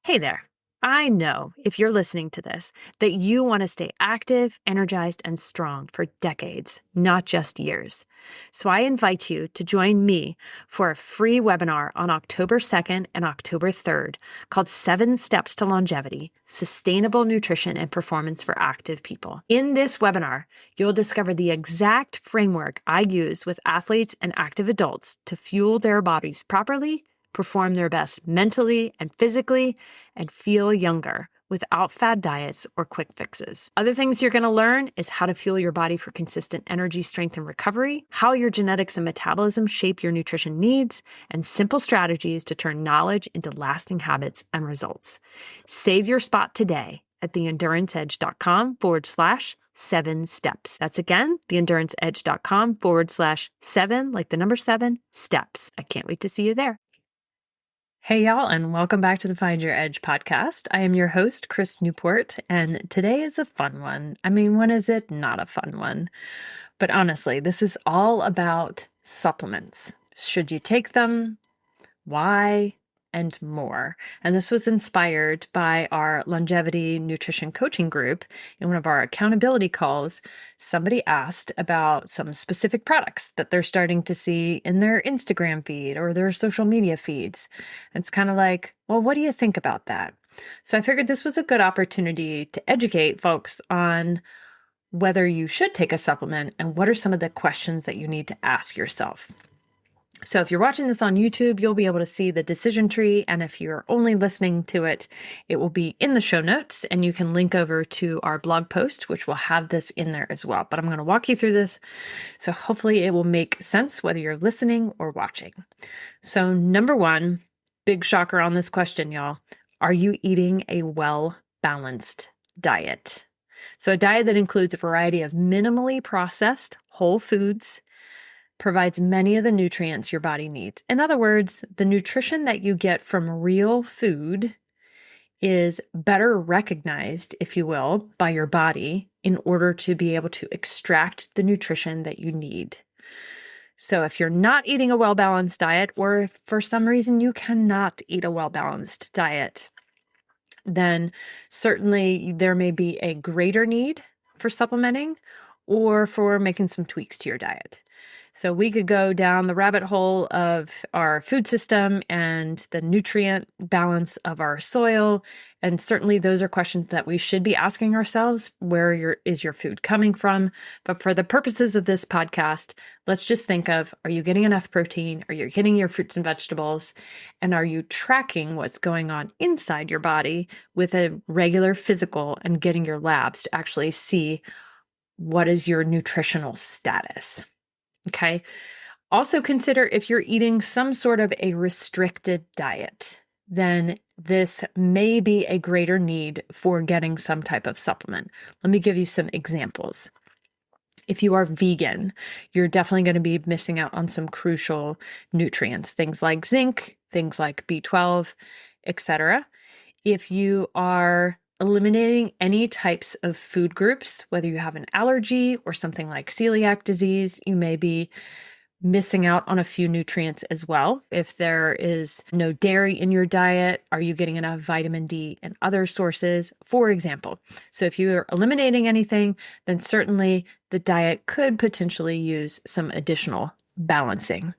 Hey there. I know if you're listening to this that you want to stay active, energized, and strong for decades, not just years. So I invite you to join me for a free webinar on October 2nd and October 3rd called 7 Steps to Longevity, Sustainable Nutrition and Performance for Active People. In this webinar, you'll discover the exact framework I use with athletes and active adults to fuel their bodies properly, perform their best mentally and physically, and feel younger without fad diets or quick fixes. Other things you're going to learn is how to fuel your body for consistent energy, strength, and recovery, how your genetics and metabolism shape your nutrition needs, and simple strategies to turn knowledge into lasting habits and results. Save your spot today at theenduranceedge.com/7 steps. That's again, theenduranceedge.com/7, like the number 7 steps. I can't wait to see you there. Hey, y'all, and welcome back to the Find Your Edge podcast. I am your host, Chris Newport, and today is a fun one. I mean, when is it not a fun one? But honestly, this is all about supplements. Should you take them? Why? And more. And this was inspired by our longevity nutrition coaching group. In one of our accountability calls, somebody asked about some specific products that they're starting to see in their Instagram feed or their social media feeds. And it's kind of like, well, what do you think about that? So I figured this was a good opportunity to educate folks on whether you should take a supplement and what are some of the questions that you need to ask yourself. So if you're watching this on YouTube, you'll be able to see the decision tree. And if you're only listening to it, it will be in the show notes and you can link over to our blog post, which will have this in there as well. But I'm going to walk you through this. So hopefully it will make sense whether you're listening or watching. So number one, big shocker on this question, y'all. Are you eating a well-balanced diet? So a diet that includes a variety of minimally processed whole foods, provides many of the nutrients your body needs. In other words, the nutrition that you get from real food is better recognized, if you will, by your body in order to be able to extract the nutrition that you need. So if you're not eating a well-balanced diet, or if for some reason you cannot eat a well-balanced diet, then certainly there may be a greater need for supplementing or for making some tweaks to your diet. So we could go down the rabbit hole of our food system and the nutrient balance of our soil. And certainly those are questions that we should be asking ourselves. Where is your food coming from? But for the purposes of this podcast, let's just think of, are you getting enough protein? Are you getting your fruits and vegetables? And are you tracking what's going on inside your body with a regular physical and getting your labs to actually see what is your nutritional status? Okay. Also consider if you're eating some sort of a restricted diet, then this may be a greater need for getting some type of supplement. Let me give you some examples. If you are vegan, you're definitely going to be missing out on some crucial nutrients, things like zinc, things like B12, etc. If you are eliminating any types of food groups, whether you have an allergy or something like celiac disease, you may be missing out on a few nutrients as well. If there is no dairy in your diet, are you getting enough vitamin D and other sources, for example? So if you're eliminating anything, then certainly the diet could potentially use some additional balancing.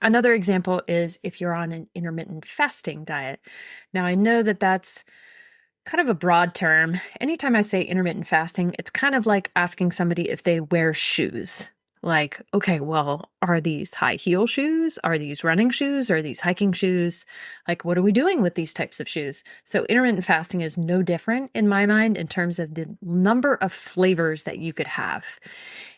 Another example is if you're on an intermittent fasting diet. Now, I know that that's kind of a broad term. Anytime I say intermittent fasting, it's kind of like asking somebody if they wear shoes. Like, okay, well, are these high heel shoes? Are these running shoes? Are these hiking shoes? Like, what are we doing with these types of shoes? So intermittent fasting is no different in my mind in terms of the number of flavors that you could have.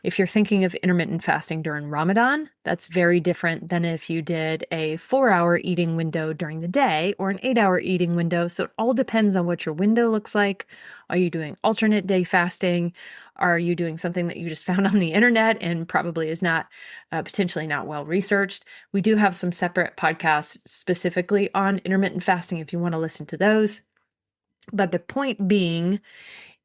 If you're thinking of intermittent fasting during Ramadan, that's very different than if you did a 4-hour eating window during the day or an 8-hour eating window. So it all depends on what your window looks like. Are you doing alternate day fasting? Are you doing something that you just found on the internet and probably is not potentially not well researched? We do have some separate podcasts specifically on intermittent fasting if you want to listen to those. But the point being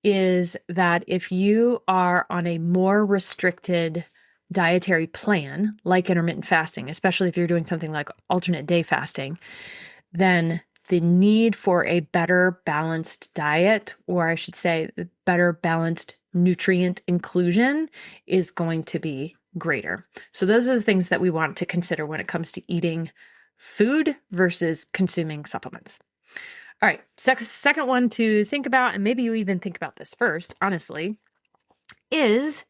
is that if you are on a more restricted dietary plan, like intermittent fasting, especially if you're doing something like alternate day fasting, then the need for a better balanced diet, or I should say, better balanced nutrient inclusion is going to be greater. So those are the things that we want to consider when it comes to eating food versus consuming supplements. All right, second one to think about, and maybe you even think about this first, honestly, is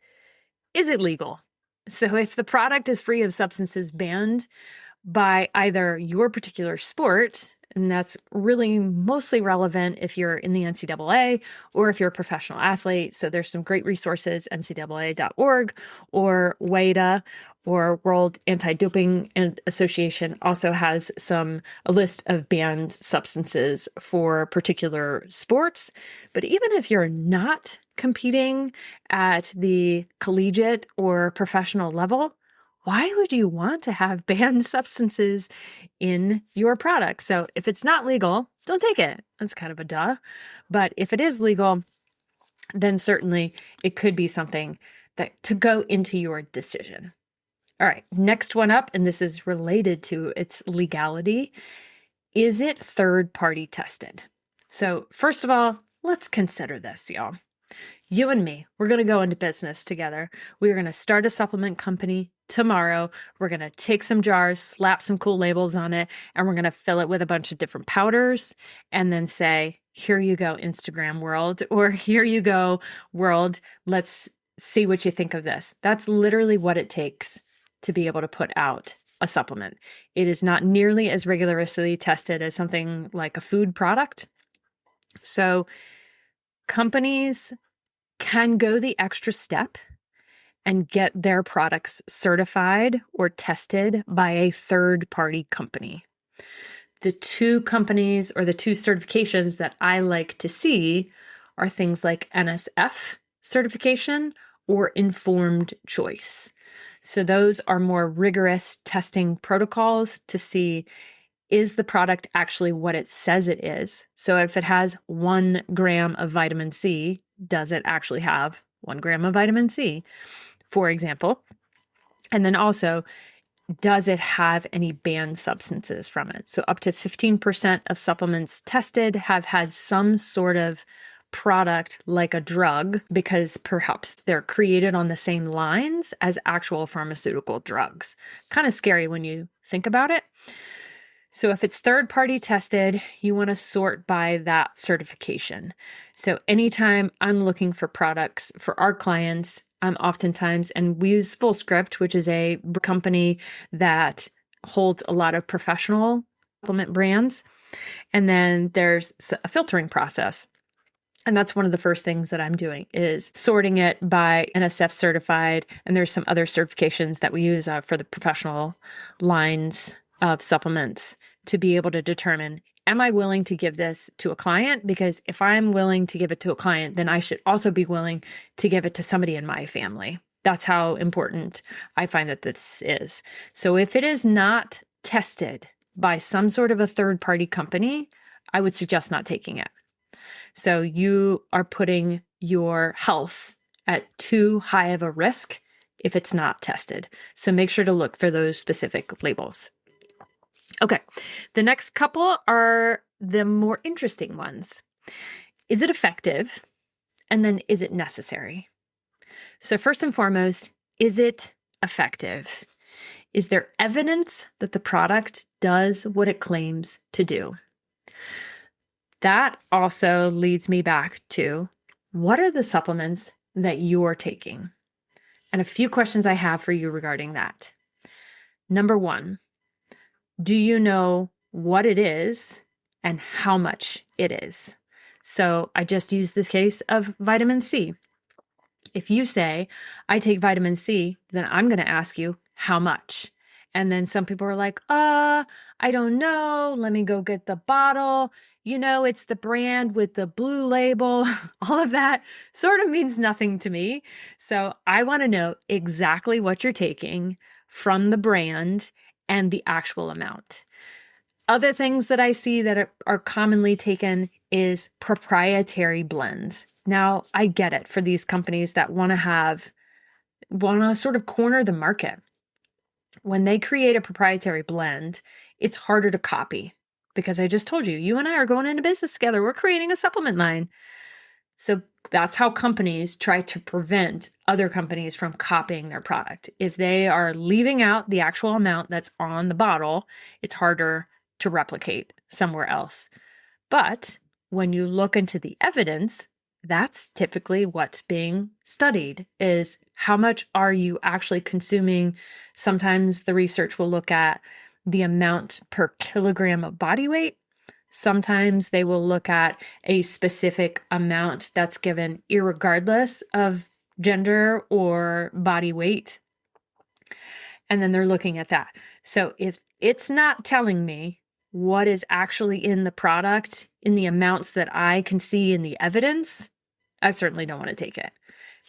it legal? So if the product is free of substances banned by either your particular sport, and that's really mostly relevant if you're in the NCAA or if you're a professional athlete. So there's some great resources, ncaa.org or WADA or World Anti-Doping Association also has a list of banned substances for particular sports. But even if you're not competing at the collegiate or professional level, why would you want to have banned substances in your product? So if it's not legal, don't take it. That's kind of a duh. But if it is legal, then certainly it could be something that to go into your decision. All right, next one up, and this is related to its legality. Is it third-party tested? So first of all, let's consider this, y'all. You and me, we're going to go into business together. We're going to start a supplement company tomorrow. We're going to take some jars, slap some cool labels on it, and we're going to fill it with a bunch of different powders and then say, here you go, Instagram world, or here you go, world. Let's see what you think of this. That's literally what it takes to be able to put out a supplement. It is not nearly as rigorously tested as something like a food product. So companies can go the extra step and get their products certified or tested by a third-party company. The two companies or the two certifications that I like to see are things like NSF certification or informed choice. So those are more rigorous testing protocols to see, is the product actually what it says it is? So if it has 1 gram of vitamin C, does it actually have 1 gram of vitamin C, for example? And then also, does it have any banned substances from it? So up to 15% of supplements tested have had some sort of product like a drug because perhaps they're created on the same lines as actual pharmaceutical drugs. Kind of scary when you think about it. So if it's third-party tested, you want to sort by that certification. So anytime I'm looking for products for our clients, I'm oftentimes, and we use Fullscript, which is a company that holds a lot of professional supplement brands. And then there's a filtering process. And that's one of the first things that I'm doing is sorting it by NSF Certified. And there's some other certifications that we use for the professional lines of supplements to be able to determine, am I willing to give this to a client? Because if I'm willing to give it to a client, then I should also be willing to give it to somebody in my family. That's how important I find that this is. So if it is not tested by some sort of a third-party company, I would suggest not taking it. So you are putting your health at too high of a risk if it's not tested. So make sure to look for those specific labels. Okay, the next couple are the more interesting ones. Is it effective? And then is it necessary? So first and foremost, is it effective? Is there evidence that the product does what it claims to do? That also leads me back to, what are the supplements that you're taking? And a few questions I have for you regarding that. Number one, do you know what it is and how much it is? So I just used this case of vitamin C. If you say, I take vitamin C, then I'm going to ask you how much. And then some people are like, I don't know. Let me go get the bottle. You know, it's the brand with the blue label. All of that sort of means nothing to me. So I want to know exactly what you're taking from the brand and the actual amount. Other things that I see that are commonly taken is proprietary blends. Now, I get it for these companies that want to sort of corner the market. When they create a proprietary blend, it's harder to copy. because I just told you, you and I are going into business together. We're creating a supplement line. So that's how companies try to prevent other companies from copying their product. If they are leaving out the actual amount that's on the bottle, it's harder to replicate somewhere else. But when you look into the evidence, that's typically what's being studied, is how much are you actually consuming. Sometimes the research will look at the amount per kilogram of body weight. Sometimes they will look at a specific amount that's given irregardless of gender or body weight. And then they're looking at that. So if it's not telling me what is actually in the product in the amounts that I can see in the evidence, I certainly don't want to take it.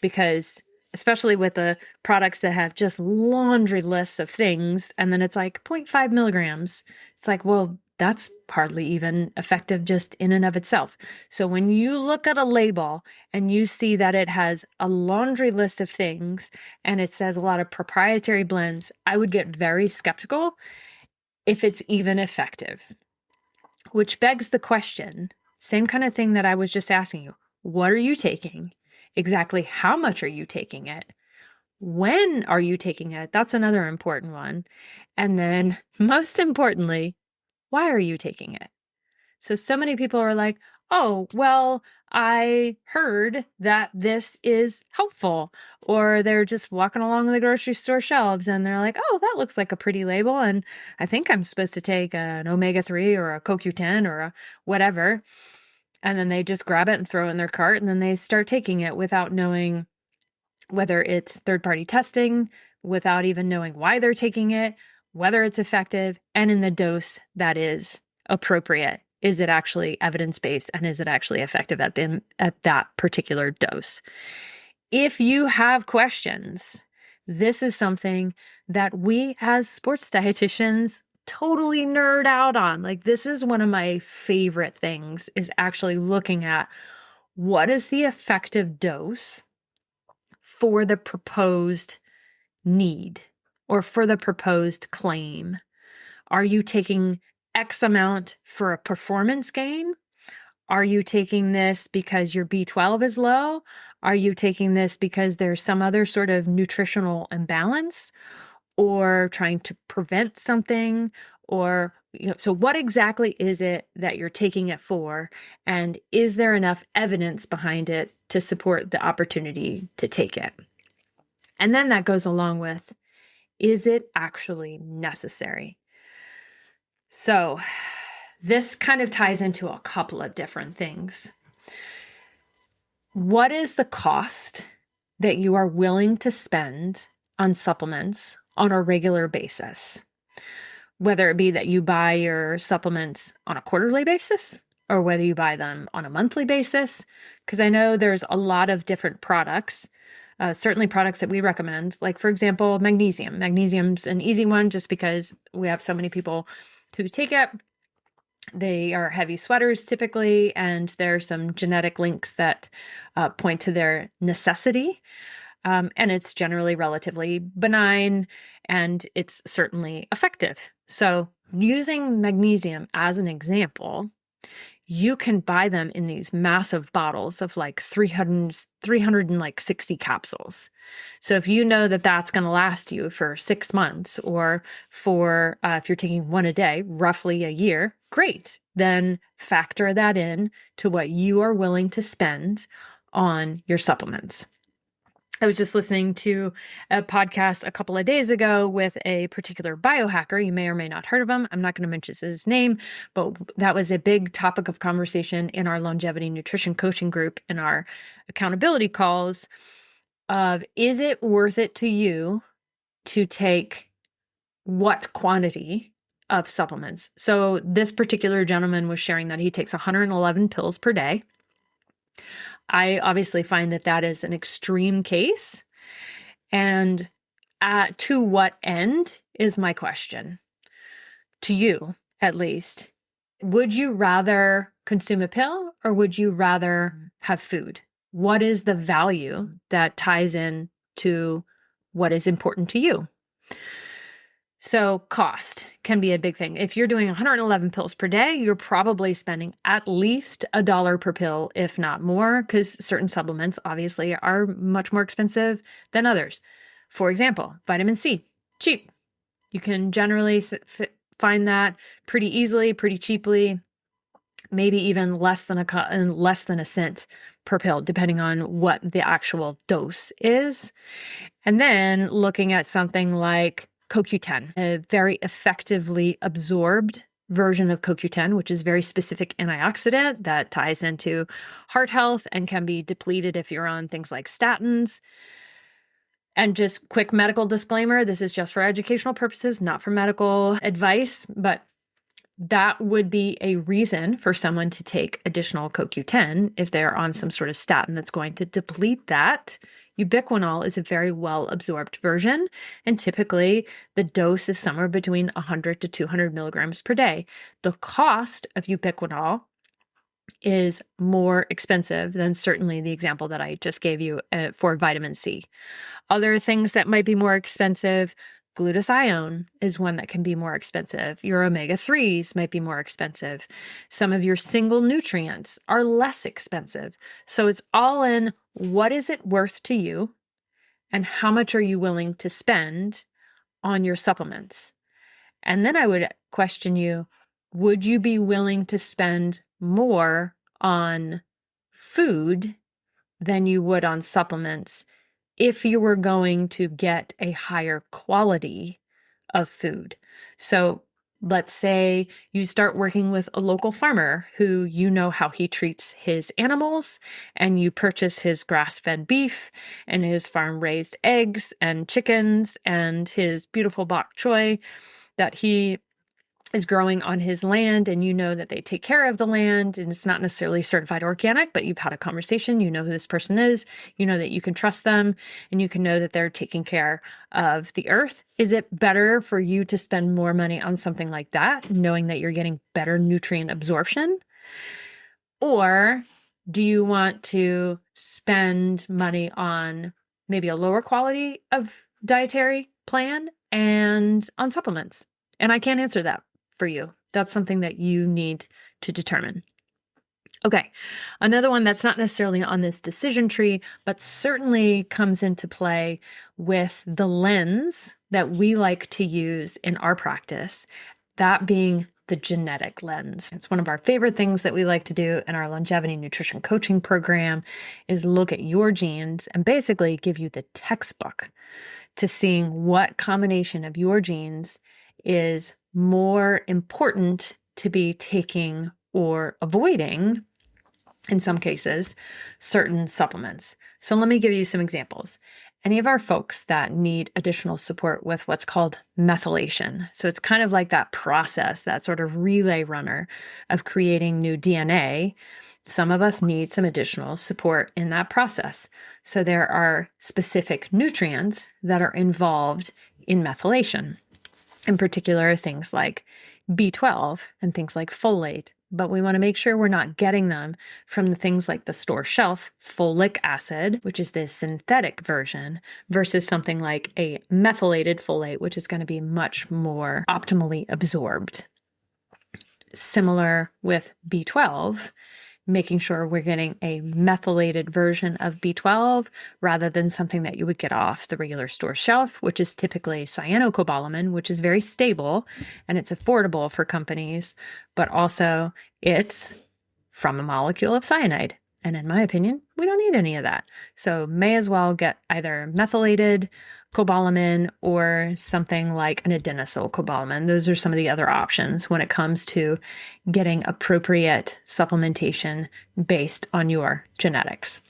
Because especially with the products that have just laundry lists of things, and then it's like 0.5 milligrams, it's like, well, that's hardly even effective just in and of itself. So when you look at a label and you see that it has a laundry list of things and it says a lot of proprietary blends, I would get very skeptical if it's even effective. Which begs the question, same kind of thing that I was just asking you. What are you taking? Exactly how much are you taking it? When are you taking it? That's another important one. And then most importantly, why are you taking it? So many people are like, oh, well, I heard that this is helpful. Or they're just walking along the grocery store shelves and they're like, oh, that looks like a pretty label. And I think I'm supposed to take an omega-3 or a CoQ10 or a whatever. And then they just grab it and throw it in their cart, and then they start taking it without knowing whether it's third-party testing, without even knowing why they're taking it, whether it's effective, and in the dose that is appropriate. Is it actually evidence-based, and is it actually effective at that particular dose? If you have questions, this is something that we as sports dietitians totally nerd out on. Like, this is one of my favorite things, is actually looking at what is the effective dose for the proposed need or for the proposed claim. Are you taking X amount for a performance gain? Are you taking this because your B12 is low? Are you taking this because there's some other sort of nutritional imbalance, or trying to prevent something? Or, so what exactly is it that you're taking it for? And is there enough evidence behind it to support the opportunity to take it? And then that goes along with, is it actually necessary? So this kind of ties into a couple of different things. What is the cost that you are willing to spend on supplements on a regular basis? Whether it be that you buy your supplements on a quarterly basis or whether you buy them on a monthly basis. Because I know there's a lot of different products, certainly products that we recommend. Like, for example, magnesium. Magnesium's an easy one just because we have so many people who take it. They are heavy sweaters typically, and there are some genetic links that point to their necessity. And it's generally relatively benign, and it's certainly effective. So using magnesium as an example, you can buy them in these massive bottles of like 360 capsules. So if you know that that's going to last you for 6 months, or for if you're taking one a day, roughly a year, great. Then factor that in to what you are willing to spend on your supplements. I was just listening to a podcast a couple of days ago with a particular biohacker. You may or may not heard of him. I'm not going to mention his name, but that was a big topic of conversation in our longevity nutrition coaching group, in our accountability calls, of, is it worth it to you to take what quantity of supplements? So this particular gentleman was sharing that he takes 111 pills per day. I obviously find that that is an extreme case. And to what end is my question to you, at least. Would you rather consume a pill, or would you rather have food? What is the value that ties in to what is important to you? So cost can be a big thing. If you're doing 111 pills per day, you're probably spending at least $1 per pill, if not more, because certain supplements obviously are much more expensive than others. For example, vitamin C, cheap. You can generally find that pretty easily, pretty cheaply, maybe even less than a cent per pill, depending on what the actual dose is. And then looking at something like CoQ10, a very effectively absorbed version of CoQ10, which is very specific antioxidant that ties into heart health and can be depleted if you're on things like statins. And just quick medical disclaimer, this is just for educational purposes, not for medical advice, but that would be a reason for someone to take additional CoQ10 if they're on some sort of statin that's going to deplete that. Ubiquinol is a very well absorbed version, and typically the dose is somewhere between 100 to 200 milligrams per day. The cost of ubiquinol is more expensive than certainly the example that I just gave you for vitamin C. Other things that might be more expensive, glutathione is one that can be more expensive. Your omega-3s might be more expensive. Some of your single nutrients are less expensive. So it's all in what is it worth to you and how much are you willing to spend on your supplements? And then I would question you, would you be willing to spend more on food than you would on supplements if you were going to get a higher quality of food? So let's say you start working with a local farmer who you know how he treats his animals, and you purchase his grass-fed beef and his farm-raised eggs and chickens and his beautiful bok choy that he is growing on his land, and you know that they take care of the land, and it's not necessarily certified organic, but you've had a conversation, you know who this person is, you know that you can trust them, and you can know that they're taking care of the earth. Is it better for you to spend more money on something like that, knowing that you're getting better nutrient absorption? Or do you want to spend money on maybe a lower quality of dietary plan and on supplements? And I can't answer that for you. That's something that you need to determine. Okay, another one that's not necessarily on this decision tree, but certainly comes into play with the lens that we like to use in our practice, that being the genetic lens. It's one of our favorite things that we like to do in our longevity nutrition coaching program is look at your genes and basically give you the textbook to seeing what combination of your genes is more important to be taking or avoiding, in some cases, certain supplements. So let me give you some examples. Any of our folks that need additional support with what's called methylation. So it's kind of like that process, that sort of relay runner of creating new DNA. Some of us need some additional support in that process. So there are specific nutrients that are involved in methylation. In particular, things like B12 and things like folate, but we want to make sure we're not getting them from the things like the store shelf folic acid, which is the synthetic version, versus something like a methylated folate, which is going to be much more optimally absorbed. Similar with B12, making sure we're getting a methylated version of B12 rather than something that you would get off the regular store shelf, which is typically cyanocobalamin, which is very stable and it's affordable for companies, but also it's from a molecule of cyanide. And in my opinion, we don't need any of that. So may as well get either methylated cobalamin or something like an adenosyl cobalamin. Those are some of the other options when it comes to getting appropriate supplementation based on your genetics.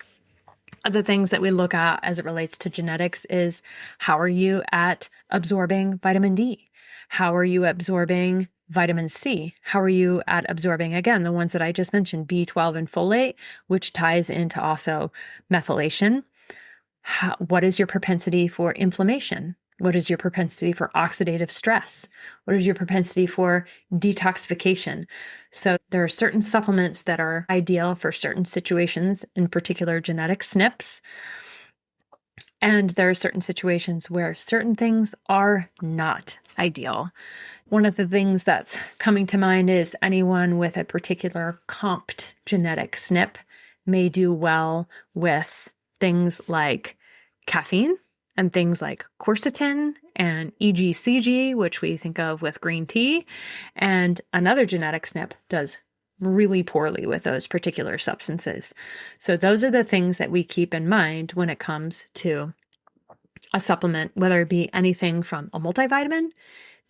Other things that we look at as it relates to genetics is how are you at absorbing vitamin D? How are you absorbing vitamin C? How are you at absorbing, again, the ones that I just mentioned, B12 and folate, which ties into also methylation? What is your propensity for inflammation? What is your propensity for oxidative stress? What is your propensity for detoxification? So there are certain supplements that are ideal for certain situations, in particular genetic SNPs. And there are certain situations where certain things are not ideal. One of the things that's coming to mind is anyone with a particular comped genetic SNP may do well with things like caffeine and things like quercetin and EGCG, which we think of with green tea. And another genetic SNP does really poorly with those particular substances. So those are the things that we keep in mind when it comes to a supplement, whether it be anything from a multivitamin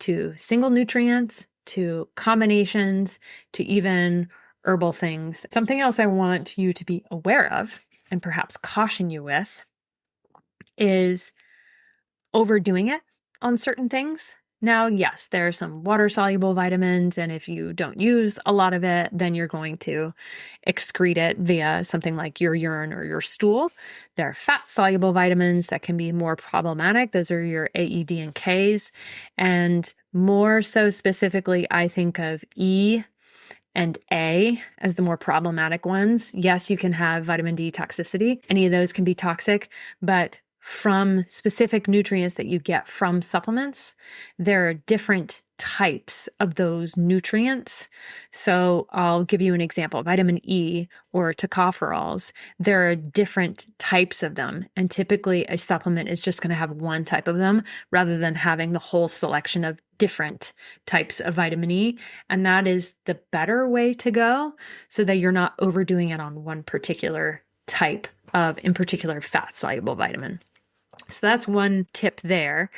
to single nutrients, to combinations, to even herbal things. Something else I want you to be aware of and perhaps caution you with is overdoing it on certain things. Now, yes, there are some water-soluble vitamins, and if you don't use a lot of it, then you're going to excrete it via something like your urine or your stool. There are fat-soluble vitamins that can be more problematic. Those are your A, E, D, and Ks. And more so specifically, I think of E and A as the more problematic ones. Yes, you can have vitamin D toxicity. Any of those can be toxic, but from specific nutrients that you get from supplements, there are different types of those nutrients. So I'll give you an example. Vitamin E or tocopherols, there are different types of them. And typically a supplement is just going to have one type of them rather than having the whole selection of different types of vitamin E. And that is the better way to go so that you're not overdoing it on one particular type of, in particular, fat-soluble vitamin. So that's one tip there.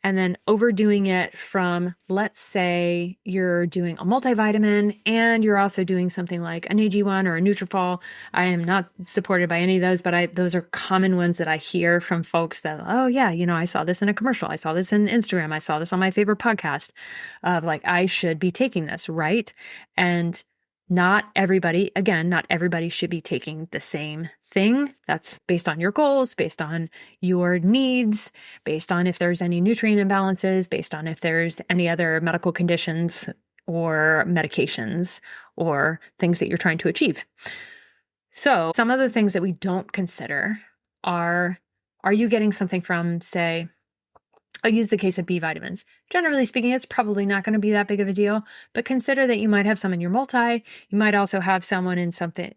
And then overdoing it from, let's say you're doing a multivitamin and you're also doing something like an AG1 or a Nutrafol. I am not supported by any of those, but those are common ones that I hear from folks that, oh yeah, I saw this in a commercial. I saw this in Instagram. I saw this on my favorite podcast of like, I should be taking this, right? And not everybody should be taking the same thing. That's based on your goals, based on your needs, based on if there's any nutrient imbalances, based on if there's any other medical conditions or medications or things that you're trying to achieve. So some of the things that we don't consider are you getting something from, say, I'll use the case of B vitamins. Generally speaking, it's probably not going to be that big of a deal, but consider that you might have some in your multi. You might also have someone in something,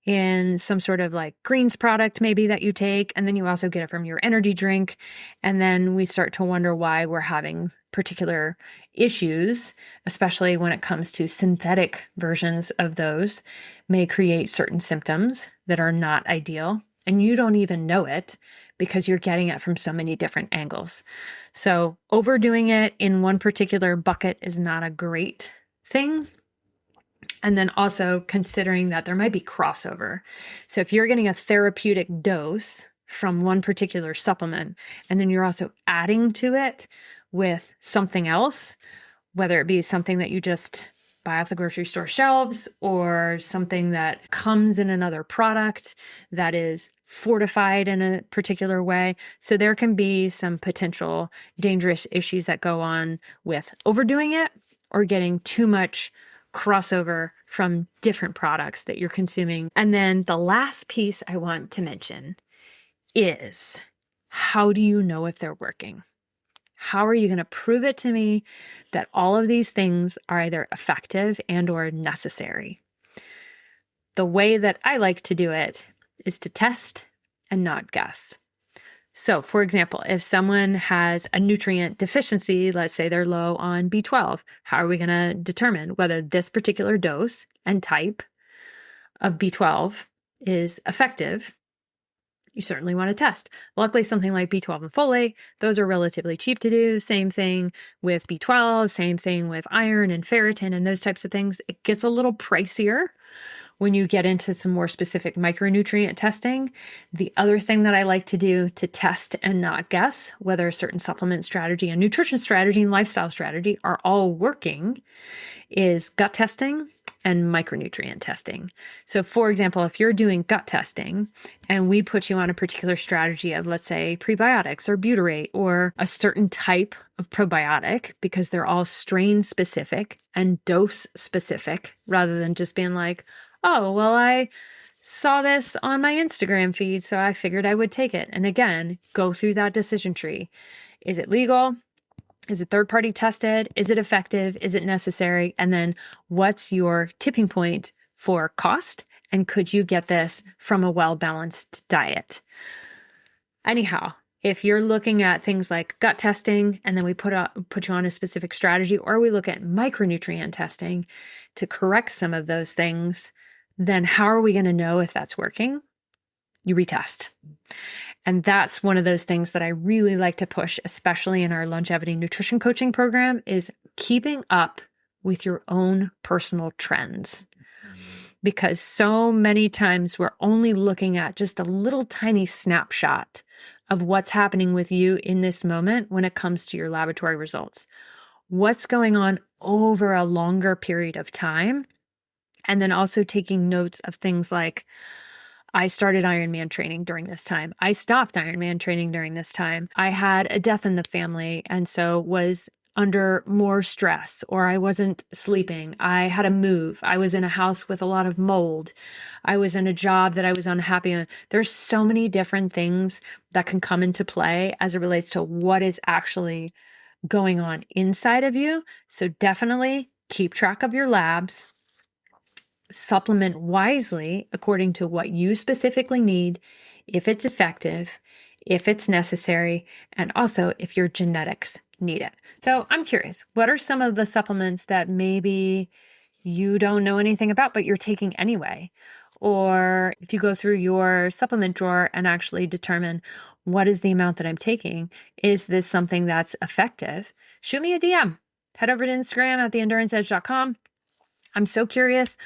in some sort of like greens product maybe that you take, and then you also get it from your energy drink. And then we start to wonder why we're having particular issues, especially when it comes to synthetic versions of those, may create certain symptoms that are not ideal. And you don't even know it because you're getting it from so many different angles. So overdoing it in one particular bucket is not a great thing. And then also considering that there might be crossover. So if you're getting a therapeutic dose from one particular supplement, and then you're also adding to it with something else, whether it be something that you just buy off the grocery store shelves or something that comes in another product that is fortified in a particular way. So there can be some potential dangerous issues that go on with overdoing it or getting too much crossover from different products that you're consuming. And then the last piece I want to mention is, how do you know if they're working? How are you going to prove it to me that all of these things are either effective and or necessary? The way that I like to do it is to test and not guess. So, for example, if someone has a nutrient deficiency, let's say they're low on B12, how are we going to determine whether this particular dose and type of B12 is effective? You certainly want to test. Luckily, something like B12 and folate, those are relatively cheap to do. Same thing with B12, same thing with iron and ferritin and those types of things. It gets a little pricier when you get into some more specific micronutrient testing. The other thing that I like to do to test and not guess whether a certain supplement strategy and nutrition strategy and lifestyle strategy are all working is gut testing and micronutrient testing. So for example, if you're doing gut testing and we put you on a particular strategy of, let's say, prebiotics or butyrate or a certain type of probiotic, because they're all strain specific and dose specific, rather than just being like, oh, well, I saw this on my Instagram feed, so I figured I would take it. And again, go through that decision tree. Is it legal? Is it third-party tested? Is it effective? Is it necessary? And then what's your tipping point for cost? And could you get this from a well-balanced diet? Anyhow, if you're looking at things like gut testing, and then we put you on a specific strategy, or we look at micronutrient testing to correct some of those things, then how are we going to know if that's working? You retest. And that's one of those things that I really like to push, especially in our longevity nutrition coaching program, is keeping up with your own personal trends. Because so many times we're only looking at just a little tiny snapshot of what's happening with you in this moment when it comes to your laboratory results. What's going on over a longer period of time? And then also taking notes of things like, I started Ironman training during this time. I stopped Ironman training during this time. I had a death in the family and so was under more stress, or I wasn't sleeping. I had to move. I was in a house with a lot of mold. I was in a job that I was unhappy in. There's so many different things that can come into play as it relates to what is actually going on inside of you. So definitely keep track of your labs. Supplement wisely according to what you specifically need, if it's effective, if it's necessary, and also if your genetics need it. So I'm curious, what are some of the supplements that maybe you don't know anything about, but you're taking anyway? Or if you go through your supplement drawer and actually determine what is the amount that I'm taking, is this something that's effective? Shoot me a DM. Head over to Instagram at theenduranceedge.com. I'm so curious.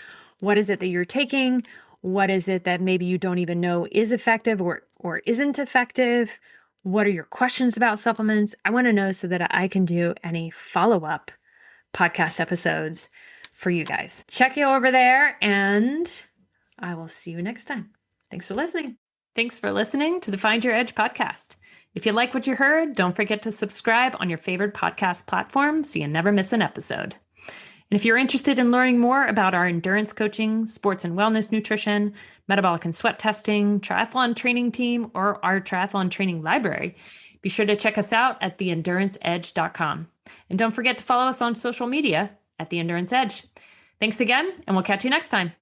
What is it that you're taking? What is it that maybe you don't even know is effective or isn't effective? What are your questions about supplements? I want to know so that I can do any follow-up podcast episodes for you guys. Check you over there, and I will see you next time. Thanks for listening. Thanks for listening to the Find Your Edge podcast. If you like what you heard, don't forget to subscribe on your favorite podcast platform so you never miss an episode. And if you're interested in learning more about our endurance coaching, sports and wellness nutrition, metabolic and sweat testing, triathlon training team, or our triathlon training library, be sure to check us out at theenduranceedge.com. And don't forget to follow us on social media at The Endurance Edge. Thanks again, and we'll catch you next time.